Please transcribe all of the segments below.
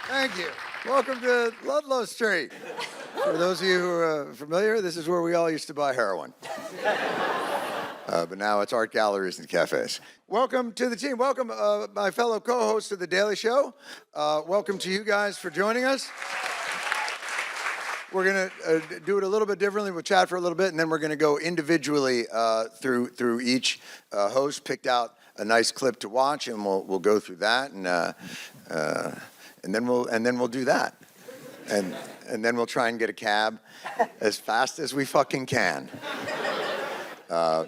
Thank you. Welcome to Ludlow Street. For those of you who are familiar, this is where we all used to buy heroin. But now it's art galleries and cafes. Welcome to the team. Welcome, my fellow co-hosts of The Daily Show. Welcome to you guys for joining us. We're going to do it a little bit differently. We'll chat for a little bit, and then we're going to go individually through each host, picked out a nice clip to watch, and we'll go through that, and then we'll do that, and then we'll try and get a cab as fast as we fucking can.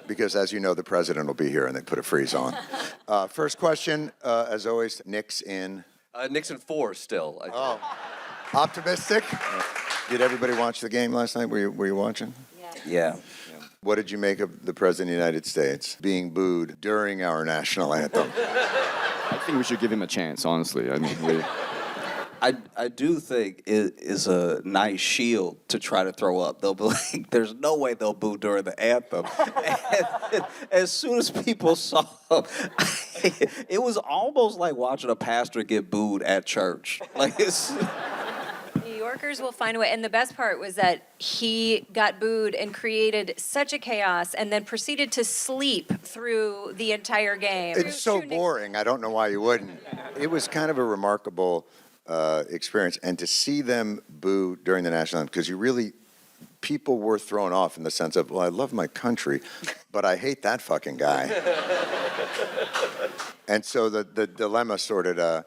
Because, as you know, the president will be here, and they put a freeze on. First question, as always, Knicks in. Knicks in 4 still. Oh, optimistic. Did everybody watch the game last night? Were you watching? Yeah. What did you make of the President of the United States being booed during our national anthem? I think we should give him a chance, honestly. I mean, I do think it is a nice shield to try to throw up. They'll be like, there's no way they'll boo during the anthem. And as soon as people saw him, it was almost like watching a pastor get booed at church. Like it's... New Yorkers will find a way. And the best part was that he got booed and created such a chaos and then proceeded to sleep through the entire game. It's so boring. I don't know why you wouldn't. It was kind of a remarkable experience. And to see them boo during the national anthem, because people were thrown off in the sense of, well, I love my country, but I hate that fucking guy. And so the dilemma sort of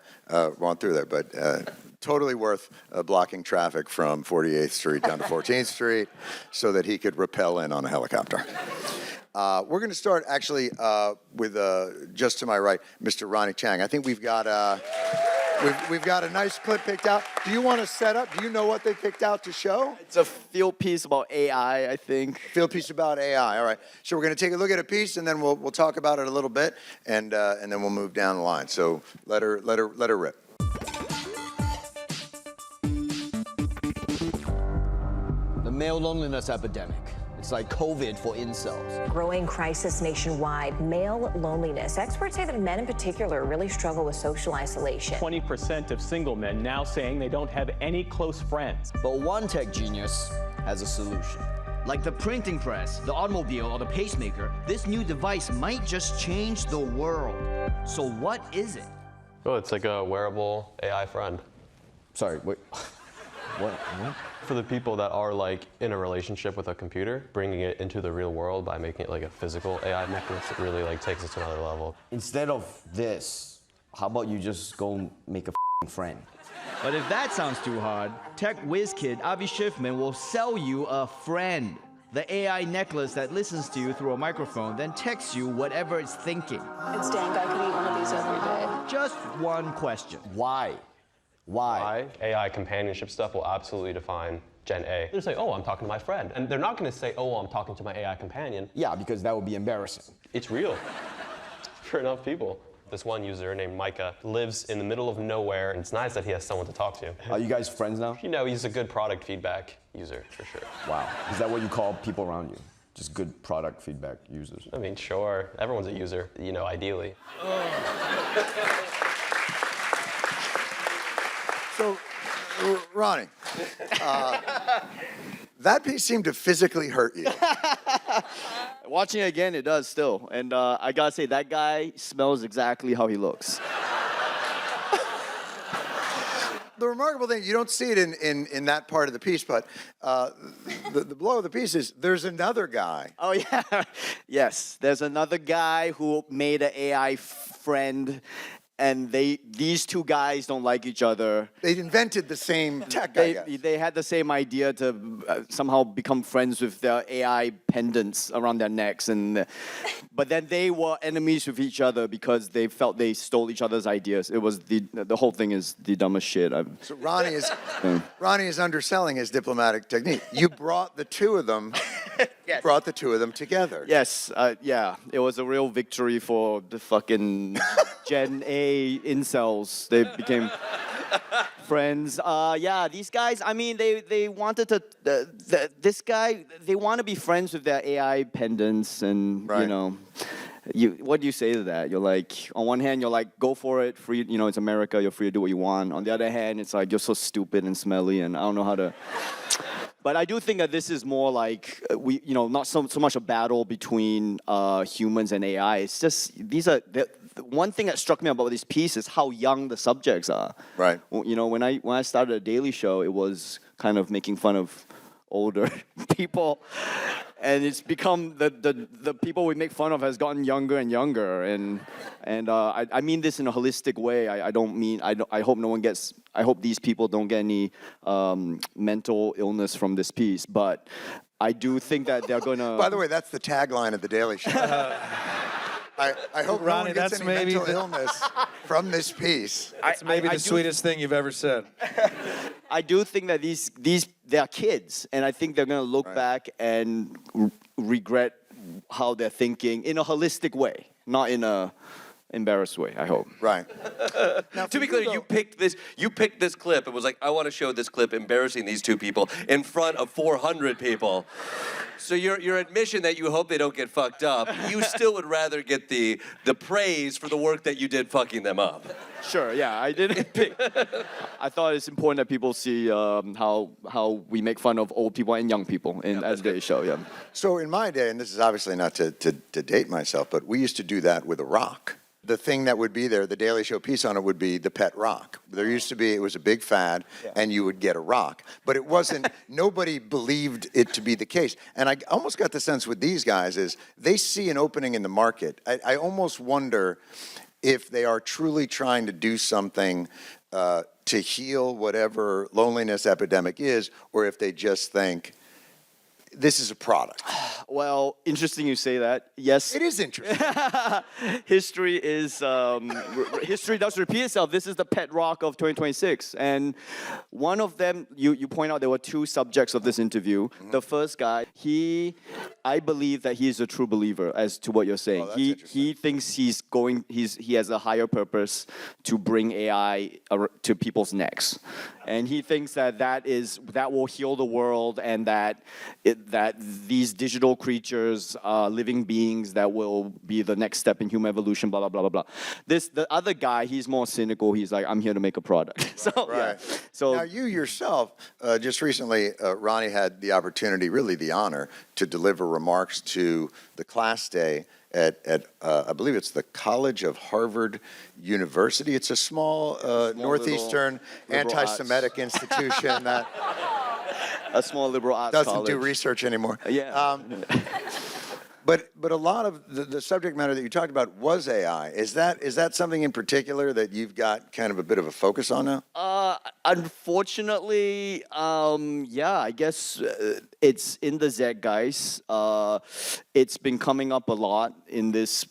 went through there. But totally worth blocking traffic from 48th Street down to 14th Street so that he could rappel in on a helicopter. We're going to start actually with just to my right, Mr. Ronny Chieng. I think we've got a nice clip picked out. Do you want to set up? Do you know what they picked out to show? it's a field piece about AI, I think. Field piece about AI. All right. So we're going to take a look at a piece, and then we'll talk about it a little bit, and then we'll move down the line. So let her rip. The male loneliness epidemic. It's like COVID for incels. Growing crisis nationwide, male loneliness. Experts say that men in particular really struggle with social isolation. 20% of single men now saying they don't have any close friends. But one tech genius has a solution. Like the printing press, the automobile, or the pacemaker, this new device might just change the world. So what is it? Oh, it's like a wearable AI friend. Sorry, wait. What? For the people that are like in a relationship with a computer, bringing it into the real world by making it like a physical AI necklace, it really like takes it to another level. Instead of this, how about you just go make a friend? But if that sounds too hard, tech whiz kid Avi Schiffman will sell you a friend. The AI necklace that listens to you through a microphone, then texts you whatever it's thinking. It's dank. I could eat one of these every day. Just one question. Why? AI companionship stuff will absolutely define Gen A. They'll say, oh, I'm talking to my friend. And they're not going to say, oh, I'm talking to my AI companion. Yeah, because that would be embarrassing. It's real for enough people. This one user named Micah lives in the middle of nowhere, and it's nice that he has someone to talk to. Are you guys friends now? You know, he's a good product feedback user, for sure. Wow. Is that what you call people around you? Just good product feedback users? I mean, sure. Everyone's a user, you know, ideally. So, Ronny, that piece seemed to physically hurt you. Watching it again, it does still. And I gotta say, that guy smells exactly how he looks. The remarkable thing, you don't see it in that part of the piece, but the blow of the piece is there's another guy. Oh, yeah. Yes, there's another guy who made an AI friend, and these two guys don't like each other. They invented the same tech, I guess. They had the same idea to somehow become friends with their AI pendants around their necks, but then they were enemies with each other because they felt they stole each other's ideas. It was the whole thing is the dumbest shit. So Ronny is underselling his diplomatic technique. You brought the two of them. Yes. Brought the two of them together. Yes, yeah, it was a real victory for the fucking Gen A incels. They became friends. Yeah, these guys, I mean, they wanted to, this guy, they want to be friends with their AI pendants and, right. You know. what do you say to that? You're like, on one hand, you're like, go for it, free. You know, it's America. You're free to do what you want. On the other hand, it's like you're so stupid and smelly, and I don't know how to. But I do think that this is more like not so much a battle between humans and AI. It's just one thing that struck me about this piece is how young the subjects are. Right. You know, when I started a Daily Show, it was kind of making fun of older people, and it's become the people we make fun of has gotten younger and younger, and I mean this in a holistic way. I hope these people don't get any mental illness from this piece, but I do think that they're gonna. By the way, that's the tagline of the Daily Show. I hope no one gets any mental illness from this piece. It's maybe the sweetest thing you've ever said. I do think that they're kids, and I think they're gonna look back and regret how they're thinking in a holistic way, not in a embarrassed way. I hope. Right. Now, to be clear, you picked this clip. It was like, I want to show this clip embarrassing these two people in front of 400 people. So your admission that you hope they don't get fucked up, you still would rather get the praise for the work that you did fucking them up. Sure, yeah, I didn't pick. I thought it's important that people see how we make fun of old people and young people as they show. Yeah. So in my day, and this is obviously not to date myself, but we used to do that with a rock. The thing that would be there, the Daily Show piece on it would be the pet rock. There used to be, it was a big fad, and you would get a rock. But it wasn't, nobody believed it to be the case. And I almost got the sense with these guys is they see an opening in the market. I almost wonder if they are truly trying to do something to heal whatever loneliness epidemic is, or if they just think, this is a product. Well, interesting you say that. Yes. It is interesting. History does repeat itself. This is the pet rock of 2026. And one of them, you point out there were two subjects of this interview. Mm-hmm. The first guy, I believe that he is a true believer as to what you're saying. He thinks he has a higher purpose to bring AI to people's necks. And he thinks that will heal the world, and that these digital creatures are living beings that will be the next step in human evolution, blah, blah, blah, blah, blah. The other guy, he's more cynical. He's like, I'm here to make a product. So, right. Yeah. So now you yourself, just recently, Ronny had the opportunity, really the honor, to deliver remarks to the class day at I believe it's the College of Harvard University. It's a small northeastern anti-Semitic institution that a small liberal arts doesn't college. do research anymore. Yeah. But a lot of the subject matter that you talked about was AI. Is that something in particular that you've got kind of a bit of a focus on now? Unfortunately, yeah, I guess it's in the zeitgeist. It's been coming up a lot in this,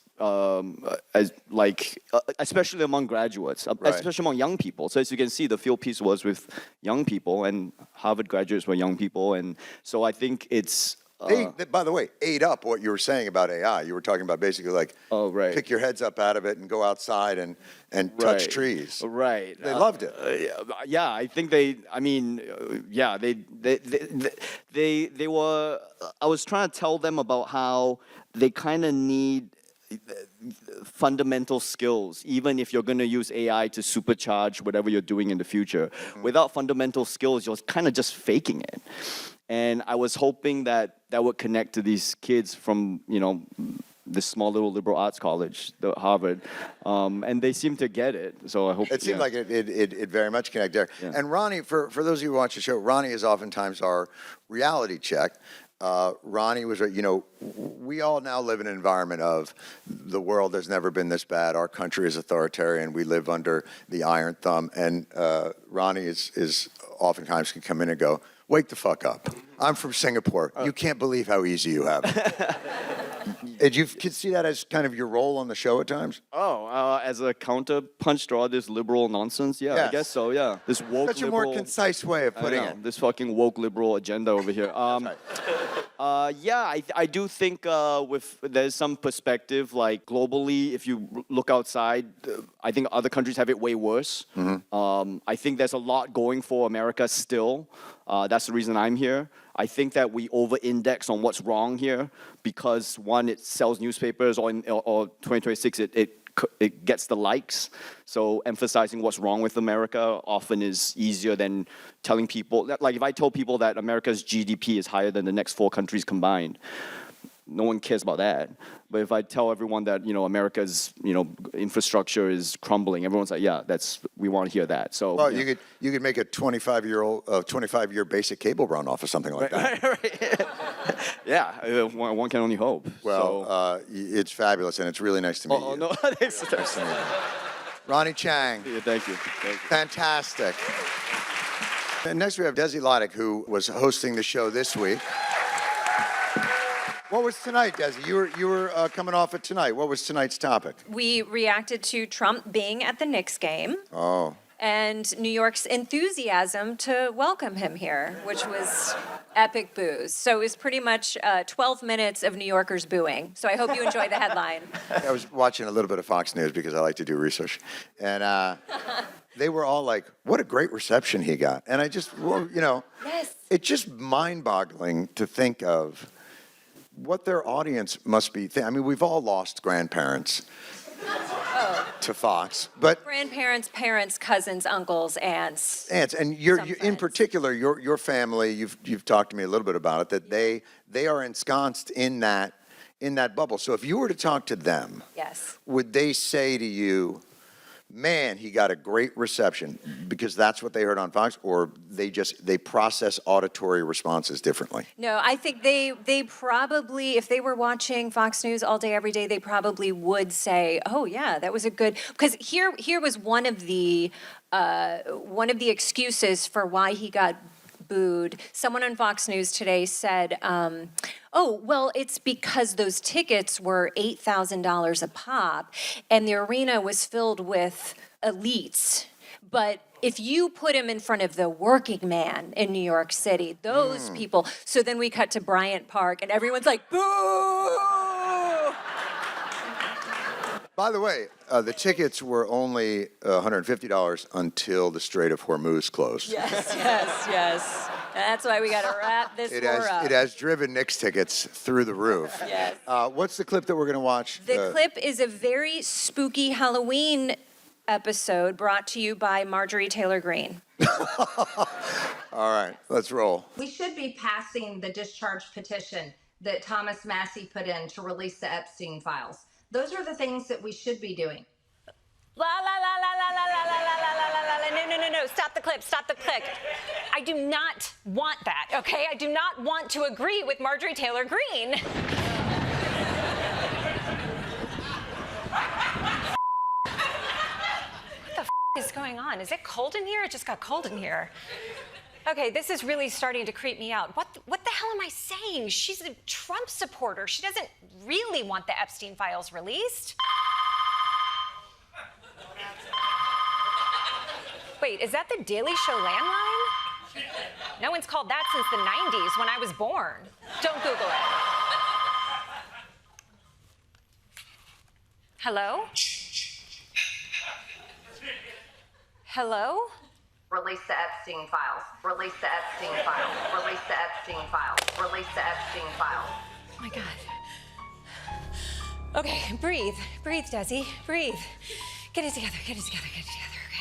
especially among graduates, especially among young people. So as you can see, the field piece was with young people, and Harvard graduates were young people, and so I think it's. They, by the way, ate up what you were saying about AI. You were talking about basically like, pick your heads up out of it and go outside and touch trees. Right. They loved it. Yeah, I think they were. I was trying to tell them about how they kind of need fundamental skills, even if you're going to use AI to supercharge whatever you're doing in the future. Mm-hmm. Without fundamental skills, you're kind of just faking it. And I was hoping that would connect to these kids from, this small little liberal arts college, the Harvard, and they seem to get it. So I hope it seemed like it very much connected there. Yeah. And Ronny, for those of you who watch the show, Ronny is oftentimes our reality check. Ronny was, we all now live in an environment of the world has never been this bad. Our country is authoritarian. We live under the iron thumb. And Ronny is oftentimes can come in and go, wake the fuck up. I'm from Singapore. You can't believe how easy you have it. Did you see that as kind of your role on the show at times? As a counterpunch to all this liberal nonsense? Yeah, yes. I guess so, yeah. This woke Such liberal, a more concise way of putting it. This fucking woke liberal agenda over here. I do think there's some perspective, like globally, if you look outside, I think other countries have it way worse. Mm-hmm. I think there's a lot going for America still. That's the reason I'm here. I think that we over-index on what's wrong here because, one, it sells newspapers, or 2026, it gets the likes. So emphasizing what's wrong with America often is easier than telling people, like if I told people that America's GDP is higher than the next 4 countries combined, no one cares about that. But if I tell everyone that, America's, infrastructure is crumbling, everyone's like, yeah, we want to hear that. So well, you could make a 25-year basic cable run off of something like that. Right. Yeah, one can only hope. Well, it's fabulous, and it's really nice to meet you. Oh, no. Nice to meet you. Ronny Chieng. Yeah, thank you. Fantastic. And next we have Desi Lydic, who was hosting the show this week. What was tonight, Desi? You were coming off it tonight. What was tonight's topic? We reacted to Trump being at the Knicks game. Oh. And New York's enthusiasm to welcome him here, which was epic boos. So it was pretty much 12 minutes of New Yorkers booing. So I hope you enjoy the headline. I was watching a little bit of Fox News because I like to do research. And they were all like, what a great reception he got. And I just, Yes. It's just mind-boggling to think of what their audience must be. I mean, we've all lost grandparents to Fox, but Grandparents, parents, cousins, uncles, aunts. aunts, and you in particular, your family. You've talked to me a little bit about it. That they are ensconced in that bubble. So if you were to talk to them, Yes. would they say to you, man, he got a great reception because that's what they heard on Fox, or they process auditory responses differently? No, I think they probably, if they were watching Fox News all day, every day, they probably would say, oh yeah, that was a good, because here was one of the excuses for why he got booed. Someone on Fox News today said, oh, well, it's because those tickets were $8,000 a pop, and the arena was filled with elites. But if you put him in front of the working man in New York City, those people, so then we cut to Bryant Park, and everyone's like, boo! By the way, the tickets were only $150 until the Strait of Hormuz closed. Yes. That's why we got to wrap this It up. has driven Knicks tickets through the roof. Yes. What's the clip that we're going to watch? The clip is a very spooky Halloween episode brought to you by Marjorie Taylor Greene. All right, let's roll. We should be passing the discharge petition that Thomas Massey put in to release the Epstein files. Those are the things that we should be doing. La la la la la la la la la la la la. No. Stop the clip. I do not want that, okay? I do not want to agree with Marjorie Taylor Greene. What the is going on? Is it cold in here? It just got cold in here. Okay, this is really starting to creep me out. What the hell am I saying? She's a Trump supporter. She doesn't really want the Epstein files released. Wait, is that the Daily Show landline? No one's called that since the 90s when I was born. Don't Google it. Hello? Hello? Release the Epstein files. Release the Epstein files. Release the Epstein files. Release the Epstein files. Oh my God. Okay, breathe, Desi, breathe. Get it together. Okay,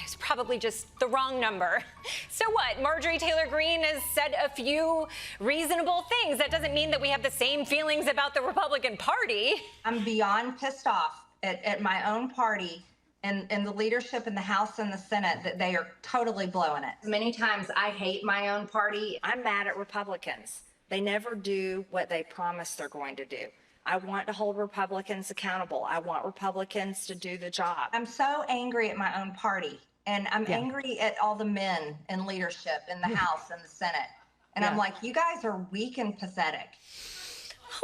it's probably just the wrong number. So what? Marjorie Taylor Greene has said a few reasonable things. That doesn't mean that we have the same feelings about the Republican Party. I'm beyond pissed off at my own party and the leadership in the House and the Senate that they are totally blowing it. Many times I hate my own party. I'm mad at Republicans. They never do what they promise they're going to do. I want to hold Republicans accountable. I want Republicans to do the job. I'm so angry at my own party, and I'm angry at all the men in leadership in the House and the Senate. And I'm like, you guys are weak and pathetic.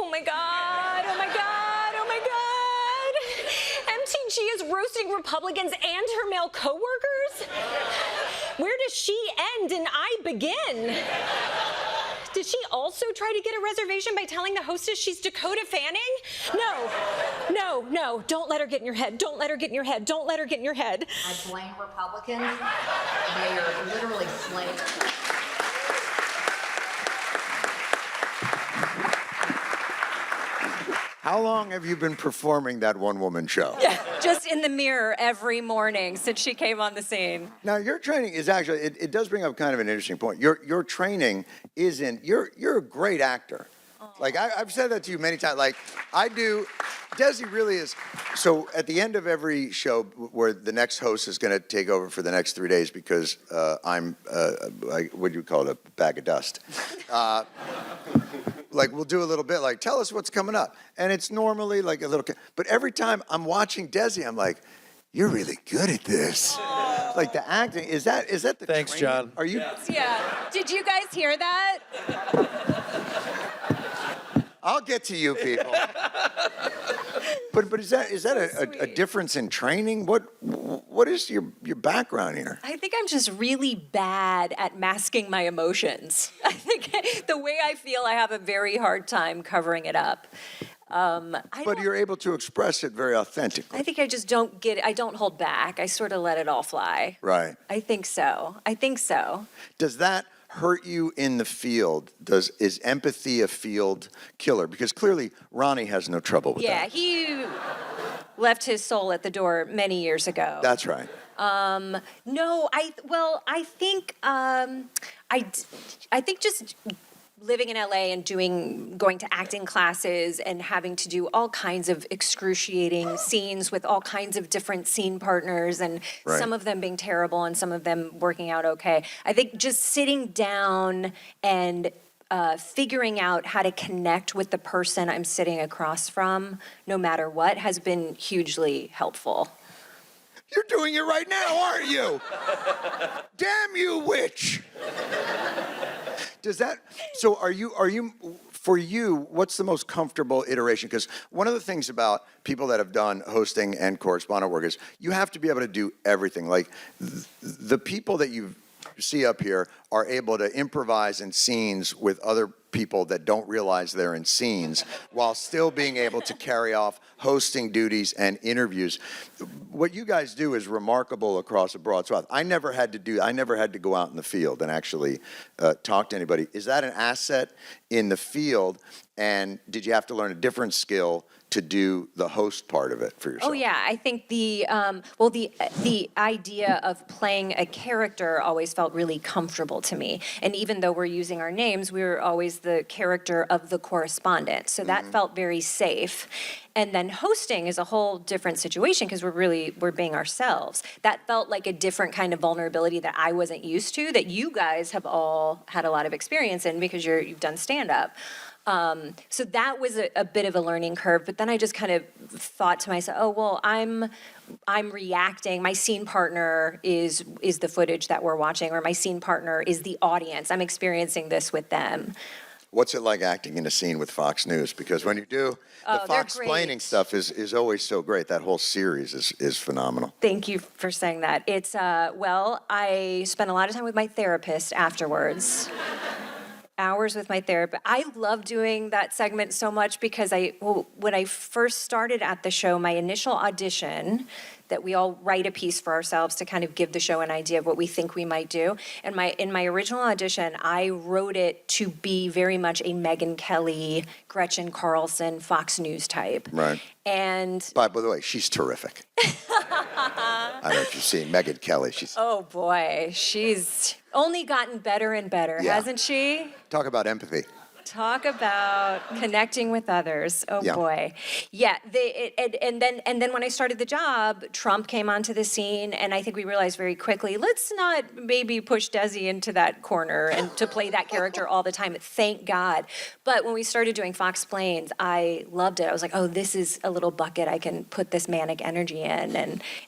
Oh my God. MTG is roasting Republicans and her male coworkers? Where does she end and I begin? Did she also try to get a reservation by telling the hostess she's Dakota Fanning? No. Don't let her get in your head. I blame Republicans. They are literally slaves. How long have you been performing that one-woman show? Just in the mirror every morning since she came on the scene. Now, your training is actually, it does bring up kind of an interesting point. Your training isn't, you're a great actor. Like, I've said that to you many times. Like, I do, Desi really is. So at the end of every show where the next host is going to take over for the next 3 days because I'm, what do you call it, a bag of dust. Like, we'll do a little bit, like, tell us what's coming up. And it's normally like a little, but every time I'm watching Desi, I'm like, you're really good at this. Like, the acting, is that the Thanks, training? John. Are you? Yeah. Did you guys hear that? I'll get to you people. But is that a difference in training? What is your background here? I think I'm just really bad at masking my emotions. I think the way I feel, I have a very hard time covering it up. But you're able to express it very authentically. I think I just don't I don't hold back. I sort of let it all fly. Right. I think so. Does that hurt you in the field? Is empathy a field killer? Because clearly Ronny has no trouble with that. Yeah, he left his soul at the door many years ago. That's right. No, I think just living in LA and going to acting classes and having to do all kinds of excruciating scenes with all kinds of different scene partners and Right. some of them being terrible and some of them working out okay. I think just sitting down and figuring out how to connect with the person I'm sitting across from, no matter what, has been hugely helpful. You're doing it right now, aren't you? Damn you, witch! So are you, for you, what's the most comfortable iteration? Because one of the things about people that have done hosting and correspondent work is you have to be able to do everything. Like, the people that you see up here are able to improvise in scenes with other people that don't realize they're in scenes while still being able to carry off hosting duties and interviews. What you guys do is remarkable across a broad swath. I never had to go out in the field and actually talk to anybody. Is that an asset in the field? And did you have to learn a different skill to do the host part of it for yourself? Oh yeah, I think the idea of playing a character always felt really comfortable to me. And even though we're using our names, we were always the character of the correspondent. So that felt very safe. And then hosting is a whole different situation because we're being ourselves. That felt like a different kind of vulnerability that I wasn't used to, that you guys have all had a lot of experience in because you've done stand-up. So that was a bit of a learning curve, but then I just kind of thought to myself, oh, well, I'm reacting. My scene partner is the footage that we're watching, or my scene partner is the audience. I'm experiencing this with them. What's it like acting in a scene with Fox News? Because when you do, the Fox-plaining stuff is always so great. That whole series is phenomenal. Thank you for saying that. It's, I spent a lot of time with my therapist afterwards. Hours with my therapist. I love doing that segment so much because when I first started at the show, my initial audition, that we all write a piece for ourselves to kind of give the show an idea of what we think we might do. And in my original audition, I wrote it to be very much a Megyn Kelly, Gretchen Carlson, Fox News type. Right. And by the way, she's terrific. I don't know if you've seen Megyn Kelly. Oh boy, she's only gotten better and better, hasn't she? Talk about empathy. Talk about connecting with others. Oh boy. Yeah, and then when I started the job, Trump came onto the scene, and I think we realized very quickly, let's not maybe push Desi into that corner and to play that character all the time. Thank God. But when we started doing Fox Plains, I loved it. I was like, oh, this is a little bucket I can put this manic energy in,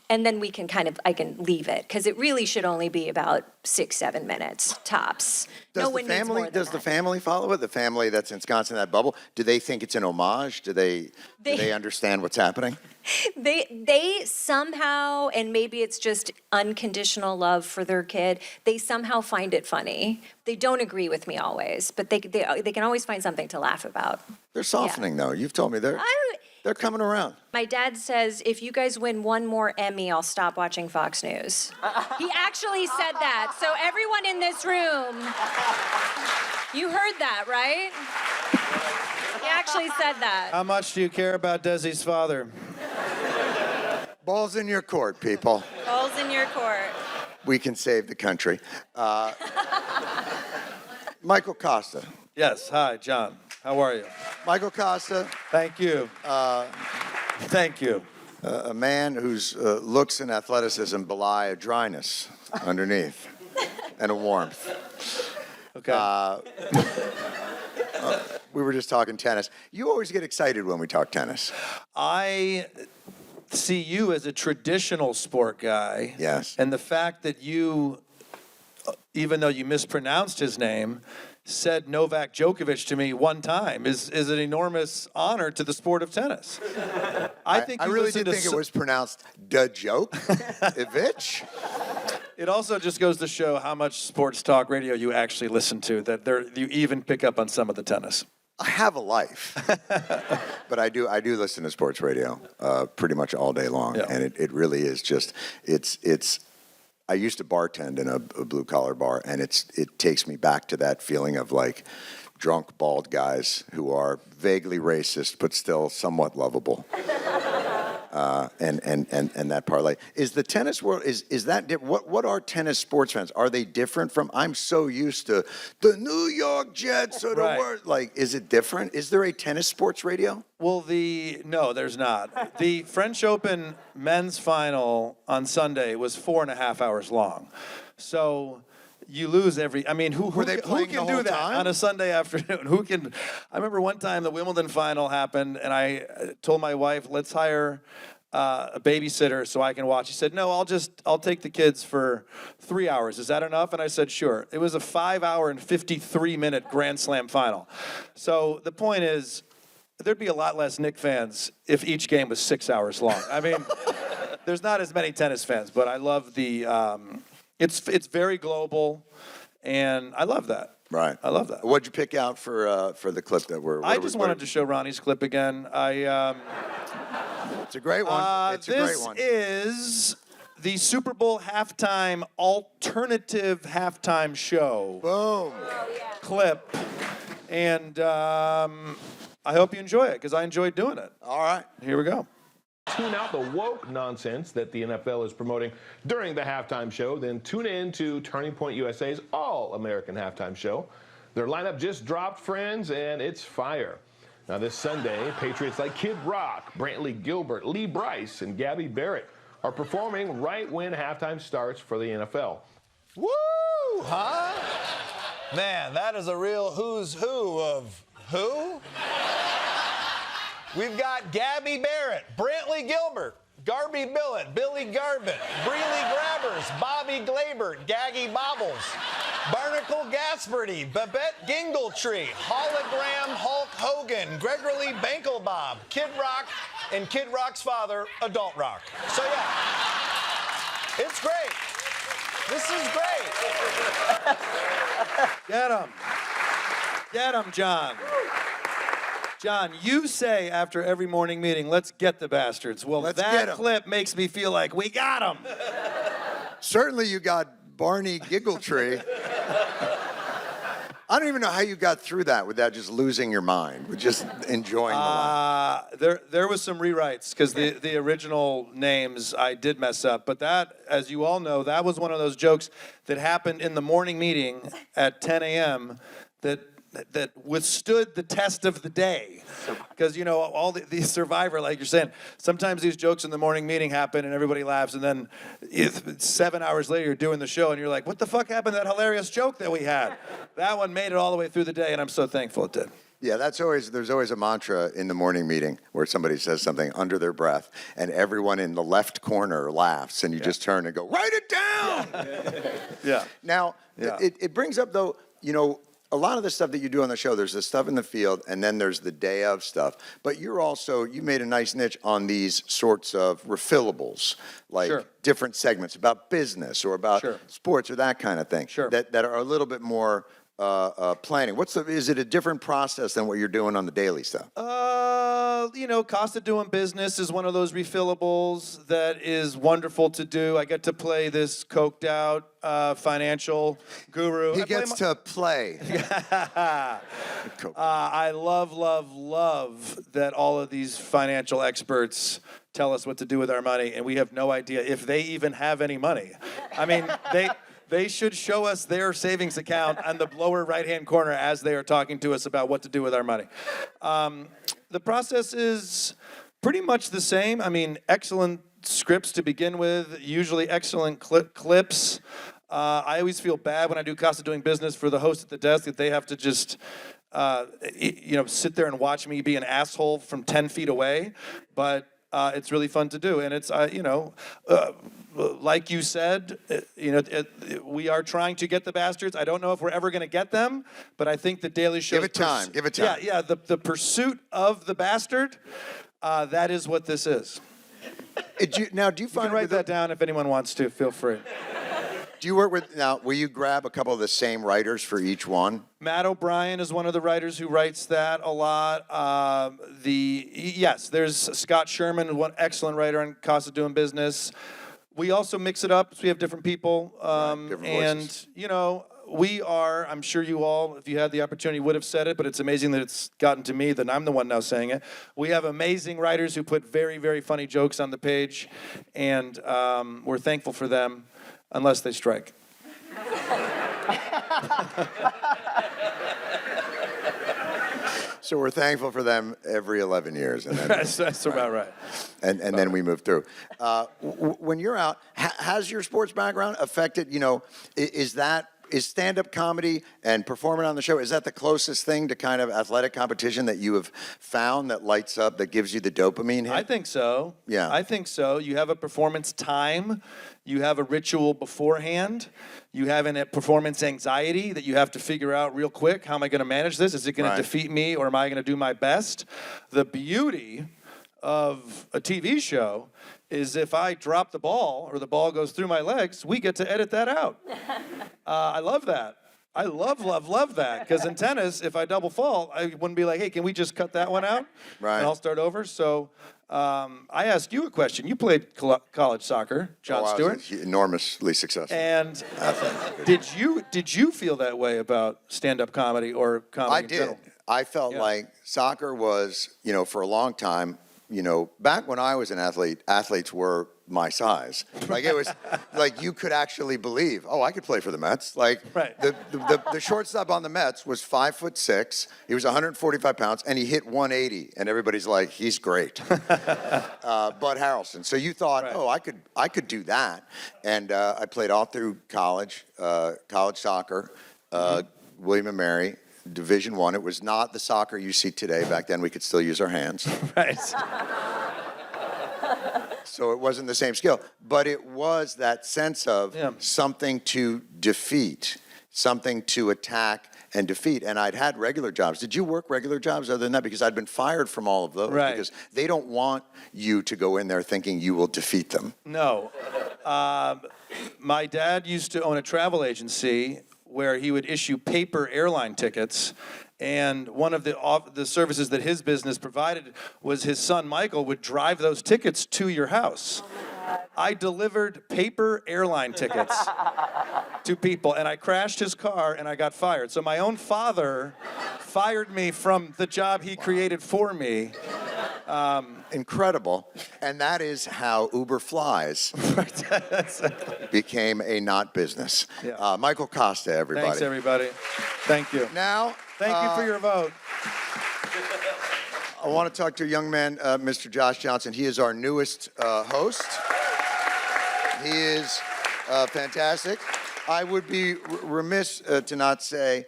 and then we can I can leave it, because it really should only be about 6-7 minutes tops. Does the family follow it? The family that's ensconced in that bubble, do they think it's an homage? Do they understand what's happening? They somehow, and maybe it's just unconditional love for their kid, they somehow find it funny. They don't agree with me always, but they can always find something to laugh about. They're softening though. You've told me they're coming around. My dad says, if you guys win one more Emmy, I'll stop watching Fox News. He actually said that. So everyone in this room, you heard that, right? actually said that. How much do you care about Desi's father? Balls in your court, people. Balls in your court. We can save the country. Michael Kosta. Yes. Hi, John. How are you? Michael Kosta. Thank you. Thank you. A man whose looks and athleticism belie a dryness underneath and a warmth. Okay. We were just talking tennis. You always get excited when we talk tennis. I see you as a traditional sport guy. Yes. And the fact that you, even though you mispronounced his name, said Novak Djokovic to me one time is an enormous honor to the sport of tennis. I think I you really listen did to think it was pronounced "da joke." Ivich. It also just goes to show how much sports talk radio you actually listen to, that you even pick up on some of the tennis. I have a life, but I do listen to sports radio pretty much all day long, and it really is just it's. I used to bartend in a blue collar bar, and it takes me back to that feeling of like drunk bald guys who are vaguely racist but still somewhat lovable. And that parlay is the tennis world. Is that what are tennis sports fans? Are they different from? I'm so used to the New York Jets or the world. Like, is it different? Is there a tennis sports radio? Well, no, there's not. The French Open men's final on Sunday was 4.5 hours long, so. You lose every. I mean, who can do that on a Sunday afternoon? Who can? I remember one time the Wimbledon final happened, and I told my wife, "Let's hire a babysitter so I can watch." She said, "No, I'll take the kids for 3 hours. Is that enough?" And I said, "Sure." It was a 5-hour and 53-minute Grand Slam final. So the point is, there'd be a lot less Knicks fans if each game was 6 hours long. I mean, there's not as many tennis fans, but I love the. It's very global, and I love that. Right. I love that. What'd you pick out for the clip that we're? I just wanted to show Ronnie's clip again. It's a great one. It's a great one. This is the Super Bowl halftime alternative halftime show. Boom. Clip, and I hope you enjoy it because I enjoyed doing it. All right. Here we go. Tune out the woke nonsense that the NFL is promoting during the halftime show. Then tune in to Turning Point USA's All-American Halftime Show. Their lineup just dropped, friends, and it's fire. Now this Sunday, Patriots like Kid Rock, Brantley Gilbert, Lee Brice, and Gabby Barrett are performing right when halftime starts for the NFL. Woo! Huh? Man, that is a real who's who of who? We've got Gabby Barrett, Brantley Gilbert, Garby Billett, Billy Garbett, Breeley Grabbers, Bobby Glaber, Gaggy Bobbles, Barnacle Gasperty, Babette Gingletree, Hologram Hulk Hogan, Gregory Banklebob, Kid Rock, and Kid Rock's father, Adult Rock. So yeah, it's great. This is great. Get him. Get him, John. John, you say after every morning meeting, let's get the bastards. Well, that clip makes me feel like we got them. Certainly you got Barney Giggletree. I don't even know how you got through that without just losing your mind, with just enjoying the line. There was some rewrites, because the original names I did mess up. But that, as you all know, that was one of those jokes that happened in the morning meeting at 10 a.m. that withstood the test of the day. Because, you know, all the Survivor, like you're saying, sometimes these jokes in the morning meeting happen and everybody laughs, and then 7 hours later you're doing the show and you're like, what the fuck happened to that hilarious joke that we had? That one made it all the way through the day, and I'm so thankful it did. Yeah, there's always a mantra in the morning meeting where somebody says something under their breath and everyone in the left corner laughs, and you just turn and go, write it down! Yeah. Now, it brings up, though, you know, a lot of the stuff that you do on the show, there's the stuff in the field, and then there's the day of stuff. But you made a nice niche on these sorts of refillables, like different segments about business or about sports or that kind of thing, that are a little bit more planning? Is it a different process than what you're doing on the daily stuff? Kosta doing business is one of those refillables that is wwonderful to do. I get to play this coked out financial guru. He gets to play. I love that all of these financial experts tell us what to do with our money, and we have no idea if they even have any money. I mean, they should show us their savings account on the lower right-hand corner as they are talking to us about what to do with our money. The process is pretty much the same. I mean, excellent scripts to begin with, usually excellent clips. I always feel bad when I do Kosta Doing Business for the host at the desk that they have to just sit there and watch me be an asshole from 10 feet away. But it's really fun to do. And it's, like you said, we are trying to get the bastards. I don't know if we're ever going to get them, but I think the Daily Show. Give it time. Yeah. The pursuit of the bastard, that is what this is. Do you find you can write that down if anyone wants to? Feel free. Do you work with, now, will you grab a couple of the same writers for each one? Matt O'Brien is one of the writers who writes that a lot. Yes, there's Scott Sherman, one excellent writer on Kosta Doing Business. We also mix it up, so we have different people. Different voices. And, we are, I'm sure you all, if you had the opportunity, would have said it, but it's amazing that it's gotten to me, that I'm the one now saying it. We have amazing writers who put very, very funny jokes on the page, and we're thankful for them, unless they strike. So we're thankful for them every 11 years. And then, that's about right. And then we move through. When you're out, has your sports background affected, is stand-up comedy and performing on the show, is that the closest thing to kind of athletic competition that you have found that lights up, that gives you the dopamine hit? I think so. Yeah. I think so. You have a performance time. You have a ritual beforehand. You have a performance anxiety that you have to figure out real quick. How am I going to manage this? Is it going to defeat me, or am I going to do my best? The beauty of a TV show is if I drop the ball or the ball goes through my legs, we get to edit that out. I love that. I love that. Because in tennis, if I double fall, I wouldn't be like, hey, can we just cut that one out? Right. And I'll start over. So I ask you a question. You played college soccer, John Stewart. I was enormously successful. And did you feel that way about stand-up comedy or comedy in general? I felt like soccer was, for a long time, back when I was an athlete, athletes were my size. Like it was, like you could actually believe, I could play for the Mets. Like the shortstop on the Mets was 5'6", he was 145 pounds, and he hit 180, and everybody's like, he's great. Bud Harrelson. So you thought, I could do that, and I played all through college, college soccer, William & Mary. Division I. It was not the soccer you see today. Back then, we could still use our hands. Right. So it wasn't the same skill, but it was that sense of something to defeat, something to attack and defeat. And I'd had regular jobs. Did you work regular jobs other than that? Because I'd been fired from all of those. Right. Because they don't want you to go in there thinking you will defeat them. No. My dad used to own a travel agency where he would issue paper airline tickets, and one of the services that his business provided was his son Michael would drive those tickets to your house. I delivered paper airline tickets to people, and I crashed his car, and I got fired. So my own father fired me from the job he created for me. Incredible. And that is how Uber Flies became a not business. Yeah. Michael Kosta, everybody. Thanks, everybody. Thank you. Now, thank you for your vote. I want to talk to a young man, Mr. Josh Johnson. He is our newest host. He is fantastic. I would be remiss to not say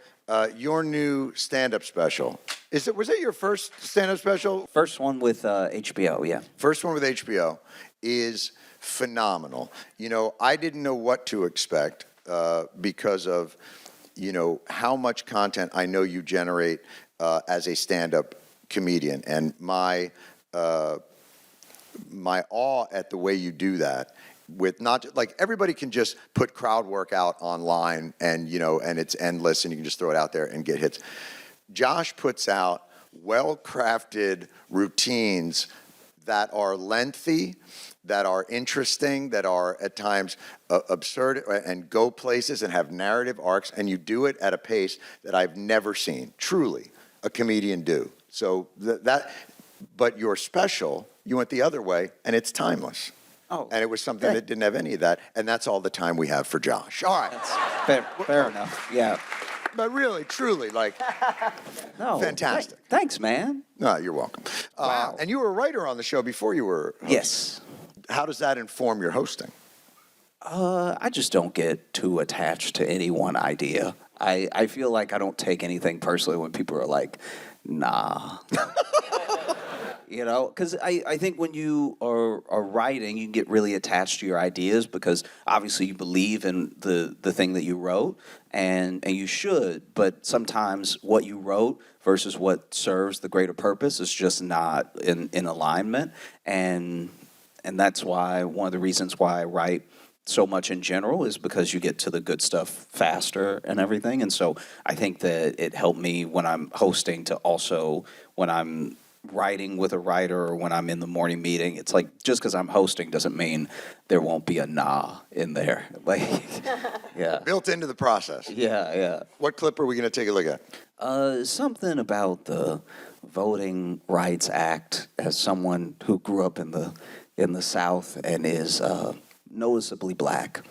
your new stand-up special. Was it your first stand-up special? First one with HBO, yeah. First one with HBO is phenomenal. I didn't know what to expect because of, how much content I know you generate as a stand-up comedian. And my awe at the way you do that with not like everybody can just put crowd work out online and and it's endless and you can just throw it out there and get hits. Josh puts out well-crafted routines that are lengthy, that are interesting, that are at times absurd and go places and have narrative arcs, and you do it at a pace that I've never seen, truly, a comedian do. So but your special, you went the other way, and it's timeless. Oh, and it was something that didn't have any of that, and that's all the time we have for Josh. All right. That's fair enough, yeah. But really, truly, fantastic. Thanks, man. No, you're welcome. Wow. And you were a writer on the show before you were hosting. Yes. How does that inform your hosting? I just don't get too attached to any one idea. I feel like I don't take anything personally when people are like, nah. Because I think when you are writing, you can get really attached to your ideas because obviously you believe in the thing that you wrote, and you should, but sometimes what you wrote versus what serves the greater purpose is just not in alignment, and that's why one of the reasons why I write so much in general is because you get to the good stuff faster and everything, and so I think that it helped me when I'm hosting to also, when I'm writing with a writer or when I'm in the morning meeting, it's like just because I'm hosting doesn't mean there won't be a nah in there. Yeah. Built into the process. Yeah. What clip are we going to take a look at? Something about the Voting Rights Act as someone who grew up in the South and is noticeably black.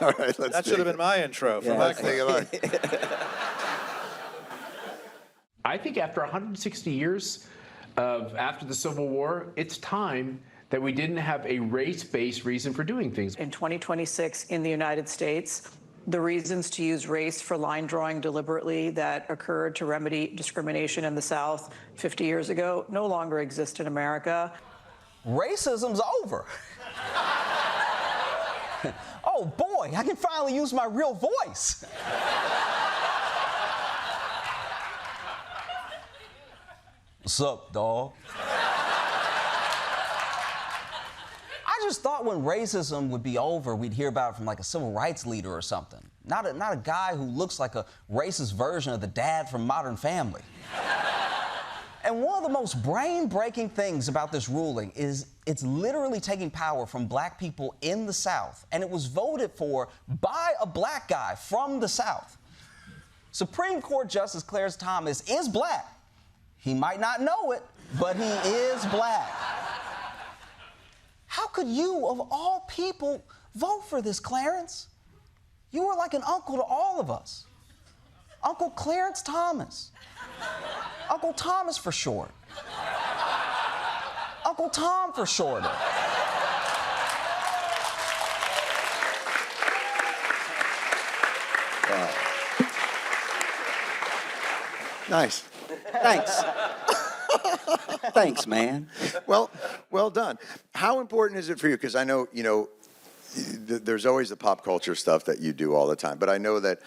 All right, that should have been my intro. Let's take a look. I think after 160 years after the Civil War, it's time that we didn't have a race-based reason for doing things. In 2026 in the United States, the reasons to use race for line drawing deliberately that occurred to remedy discrimination in the South 50 years ago no longer exist in America. Racism's over. Oh boy, I can finally use my real voice. What's up, dawg? I just thought when racism would be over, we'd hear about it from like a civil rights leader or something. Not a guy who looks like a racist version of the dad from Modern Family. And one of the most brain-breaking things about this ruling is it's literally taking power from black people in the South, and it was voted for by a black guy from the South. Supreme Court Justice Clarence Thomas is black. He might not know it, but he is black. How could you, of all people, vote for this, Clarence? You were like an uncle to all of us. Uncle Clarence Thomas. Uncle Thomas for short. Uncle Tom for shorter. Nice. Thanks. Thanks, man. Well done. How important is it for you? Because I know, there's always the pop culture stuff that you do all the time, but I know that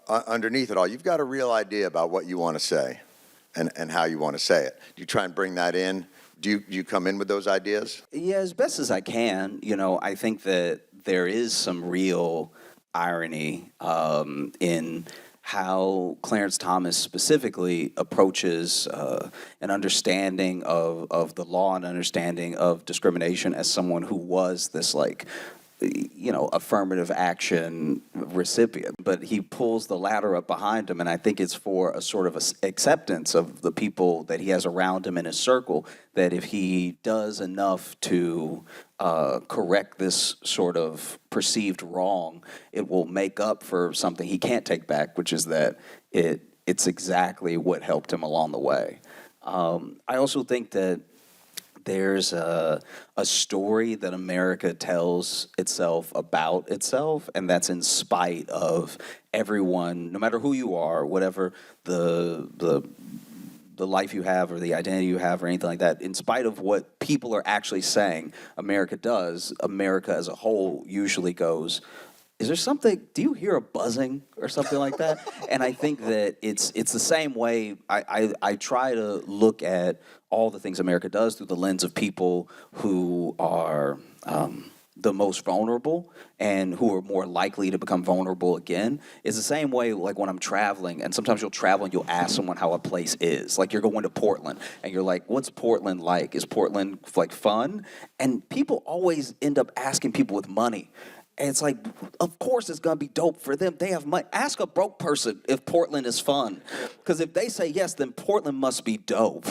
underneath it all, you've got a real idea about what you want to say and how you want to say it. Do you try and bring that in? Do you come in with those ideas? Yeah, as best as I can. I think that there is some real irony in how Clarence Thomas specifically approaches an understanding of the law and understanding of discrimination as someone who was this affirmative action recipient. But he pulls the ladder up behind him, and I think it's for a sort of acceptance of the people that he has around him in his circle, that if he does enough to correct this sort of perceived wrong, it will make up for something he can't take back, which is that it's exactly what helped him along the way. I also think that there's a story that America tells itself about itself, and that's in spite of everyone, no matter who you are, whatever the life you have or the identity you have or anything like that, in spite of what people are actually saying America does, America as a whole usually goes, is there something, do you hear a buzzing or something like that? And I think that it's the same way I try to look at all the things America does through the lens of people who are the most vulnerable and who are more likely to become vulnerable again. It's the same way like when I'm traveling, and sometimes you'll travel and you'll ask someone how a place is. Like you're going to Portland and you're like, what's Portland like? Is Portland like fun? And people always end up asking people with money. And it's like, of course it's gonna be dope for them. They have money. Ask a broke person if Portland is fun. Because if they say yes, then Portland must be dope.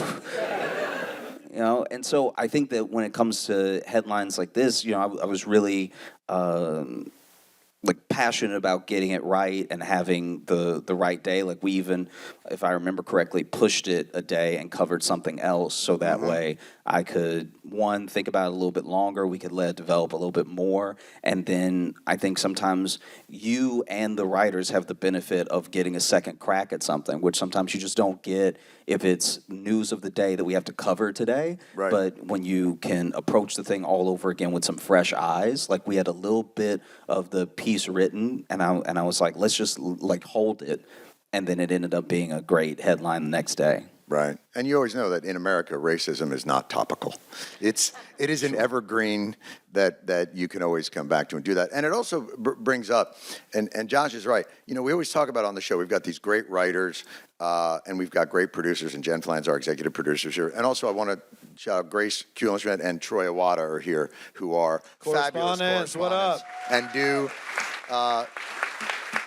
You know, and so I think that when it comes to headlines like this, you know, I was really like passionate about getting it right and having the right day. Like we even, if I remember correctly, pushed it a day and covered something else so that way I could, one, think about it a little bit longer, we could let it develop a little bit more, and then I think sometimes you and the writers have the benefit of getting a second crack at something, which sometimes you just don't get if it's news of the day that we have to cover today. Right. But when you can approach the thing all over again with some fresh eyes, like we had a little bit of the piece written, and I was like, let's just like hold it, and then it ended up being a great headline the next day. Right. And you always know that in America, racism is not topical. It is an evergreen that you can always come back to and do that. And it also brings up, and Josh is right, you know, we always talk about on the show, we've got these great writers, and we've got great producers, and Jen Flan's our executive producers here. And also I want to shout out Grace Kuhlenschmidt and Troy Iwata are here, who are fabulous correspondents. What up? And do,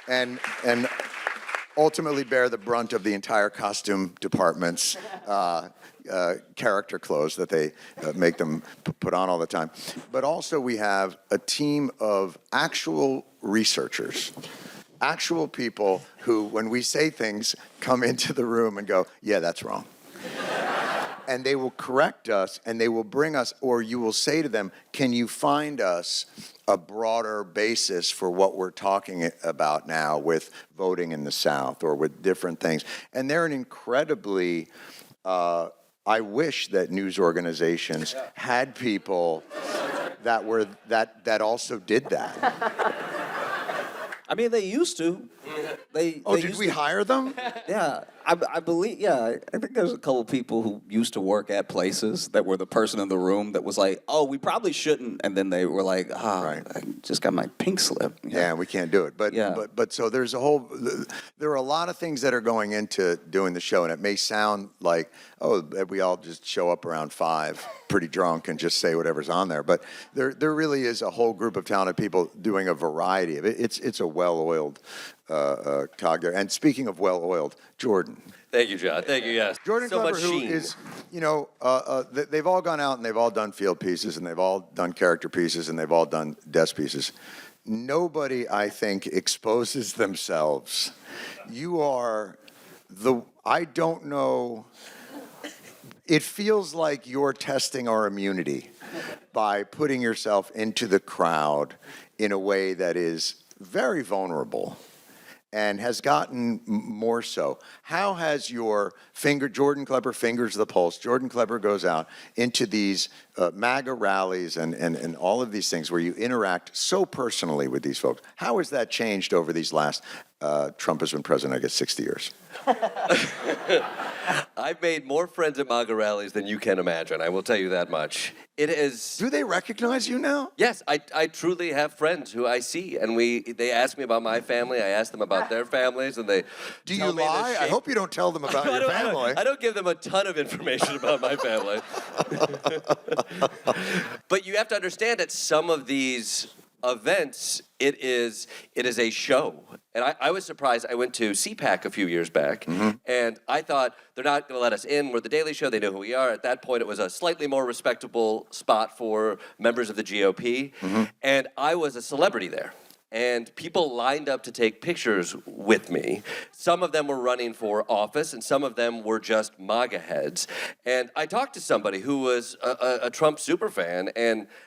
and ultimately bear the brunt of the entire costume department's character clothes that they make them put on all the time. But also we have a team of actual researchers, actual people who, when we say things, come into the room and go, yeah, that's wrong. And they will correct us, and they will bring us, or you will say to them, can you find us a broader basis for what we're talking about now with voting in the South or with different things? And they're an incredibly, I wish that news organizations had people that also did that. I mean, they used to. Did we hire them? Yeah, I believe, I think there's a couple people who used to work at places that were the person in the room that was like, oh, we probably shouldn't. And then they were like, I just got my pink slip. Yeah, we can't do it. But so there's there are a lot of things that are going into doing the show, and it may sound like, oh, we all just show up around 5 pretty drunk and just say whatever's on there. But there really is a whole group of talented people doing a variety of it. It's a well-oiled cog there. And speaking of well-oiled, Jordan. Thank you, John. Thank you, yes. Jordan so Klepper, much who sheen. is, you know, they've all gone out and they've all done field pieces and they've all done character pieces and they've all done desk pieces. Nobody, I think, exposes themselves. You are I don't know, it feels like you're testing our immunity by putting yourself into the crowd in a way that is very vulnerable and has gotten more so. How has your Jordan Klepper fingers the pulse? Jordan Klepper goes out into these MAGA rallies and all of these things where you interact so personally with these folks. How has that changed over these last, Trump has been president, I guess, 60 years? I've made more friends at MAGA rallies than you can imagine. I will tell you that much. It is. Do they recognize you now? Yes, I truly have friends who I see, and they ask me about my family. I ask them about their families, and they. Do you lie? I hope you don't tell them about your family. I don't give them a ton of information about my family. But you have to understand at some of these events, it is a show. And I was surprised. I went to CPAC a few years back, and I thought, they're not going to let us in. We're the Daily Show. They know who we are. At that point, it was a slightly more respectable spot for members of the GOP. And I was a celebrity there. And people lined up to take pictures with me. Some of them were running for office, and some of them were just MAGA heads. And I talked to somebody who was a Trump superfan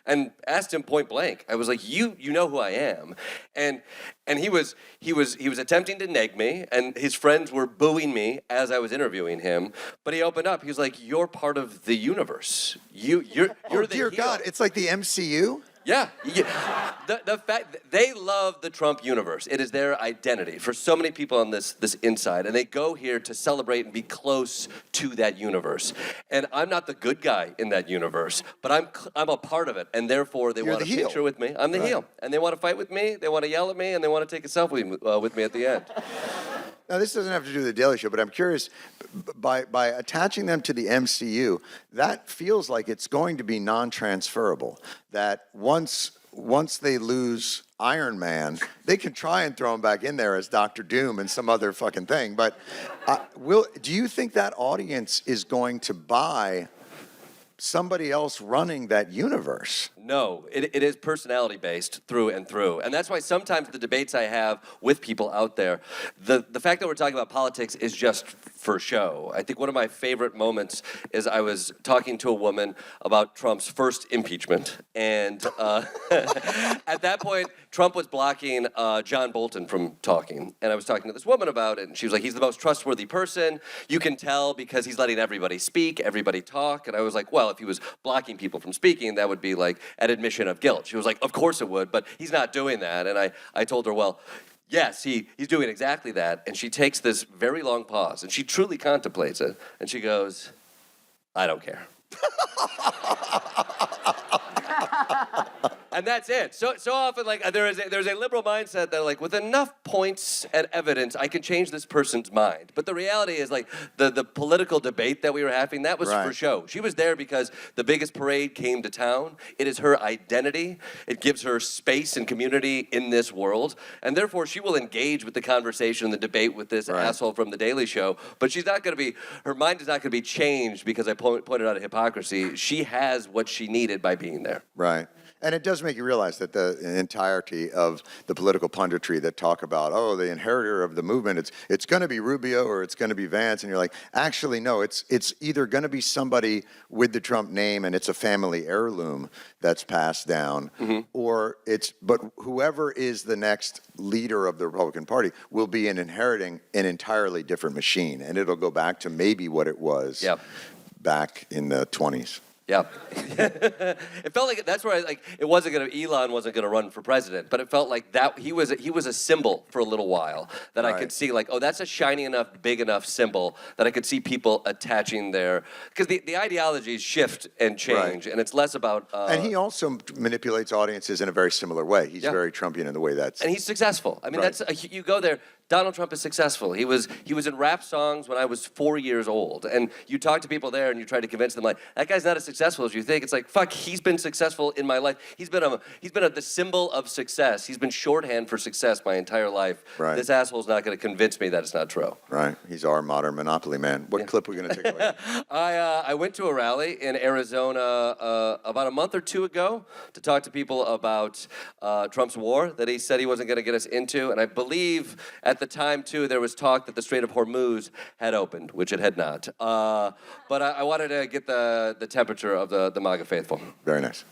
and asked him point blank. I was like, "You know who I am," and he was attempting to neg me, and his friends were booing me as I was interviewing him. But he opened up. He was like, "You're part of the universe. You're oh, the dear hero." God! It's like the MCU. Yeah. the fact they love the Trump universe. It is their identity for so many people on this inside, and they go here to celebrate and be close to that universe. And I'm not the good guy in that universe, but I'm a part of it, and therefore they want a picture with me. I'm the heel, and they want to fight with me. They want to yell at me, and they want to take a selfie with me at the end. Now, this doesn't have to do with The Daily Show, but I'm curious, by attaching them to the MCU, that feels like it's going to be non-transferable. That once they lose Iron Man, they can try and throw him back in there as Doctor Doom and some other fucking thing. But do you think that audience is going to buy somebody else running that universe? No, it is personality based through and through. And that's why sometimes the debates I have with people out there, the fact that we're talking about politics is just for show. I think one of my favorite moments is I was talking to a woman about Trump's first impeachment. And at that point, Trump was blocking John Bolton from talking. And I was talking to this woman about it, and she was like, he's the most trustworthy person. You can tell because he's letting everybody speak, everybody talk. And I was like, well, if he was blocking people from speaking, that would be like an admission of guilt. She was like, of course it would, but he's not doing that. And I told her, well, yes, he's doing exactly that. And she takes this very long pause, and she truly contemplates it. And she goes, I don't care. And that's it. So often, like there's a liberal mindset that, like, with enough points and evidence, I can change this person's mind. But the reality is, like, the political debate that we were having, that was for show. She was there because the biggest parade came to town. It is her identity. It gives her space and community in this world, and therefore she will engage with the conversation and the debate with this asshole from The Daily Show. But she's not going to be. Her mind is not going to be changed because I pointed out a hypocrisy. She has what she needed by being there. Right. And it does make you realize that the entirety of the political punditry that talk about, oh, the inheritor of the movement, it's going to be Rubio or it's going to be Vance, and you're like, actually, no, it's either going to be somebody with the Trump name and it's a family heirloom that's passed down, but whoever is the next leader of the Republican Party will be inheriting an entirely different machine, and it'll go back to maybe what it was back in the 20s. Yeah, it felt like that's where Elon wasn't gonna run for president, but it felt like that he was a symbol for a little while that I could see, like, oh, that's a shiny enough, big enough symbol that I could see people attaching their, because the ideologies shift and change, and it's less about. And he also manipulates audiences in a very similar way. He's very Trumpian in the way that's. And he's successful. I mean, you go there. Donald Trump is successful. He was in rap songs when I was 4 years old, and you talk to people there and you try to convince them, like, that guy's not as successful as you think. It's like, fuck, he's been successful in my life. He's been the symbol of success. He's been shorthand for success my entire life. Right. This asshole's not going to convince me that it's not true. Right. He's our modern monopoly man. What clip are we going to take away? I went to a rally in Arizona about a month or two ago to talk to people about Trump's war that he said he wasn't going to get us into, and I believe at the time, too, there was talk that the Strait of Hormuz had opened, which it had not. But I wanted to get the temperature of the MAGA faithful. Very nice.